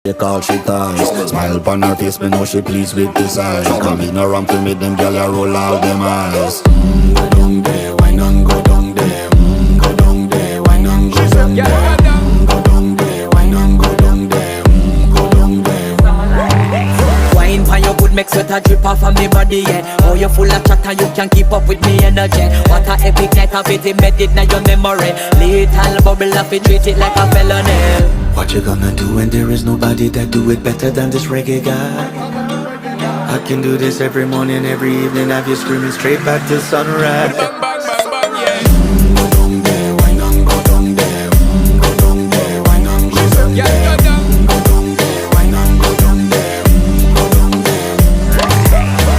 They call she ties. Smile upon her face, me know she pleased with this eyes. Come in around to me, them gyal a roll out them eyes. Go down there, why not go down there? Go down there, why not go down there? Go down there, why not go down there? Go down there. Wine pan your good, make sweat a drip off of me body, yeah. Oh, you full of chatter, you can't keep up with me energy. What a epic night of it, embedded in your memory. Little bubble of it, treat it like a felony. What you gonna do when there is nobody that do it better than this reggae guy? I can do this every morning, every evening, have you screaming straight back to sunrise. Bang, bang, bang, bang, yeah. Go down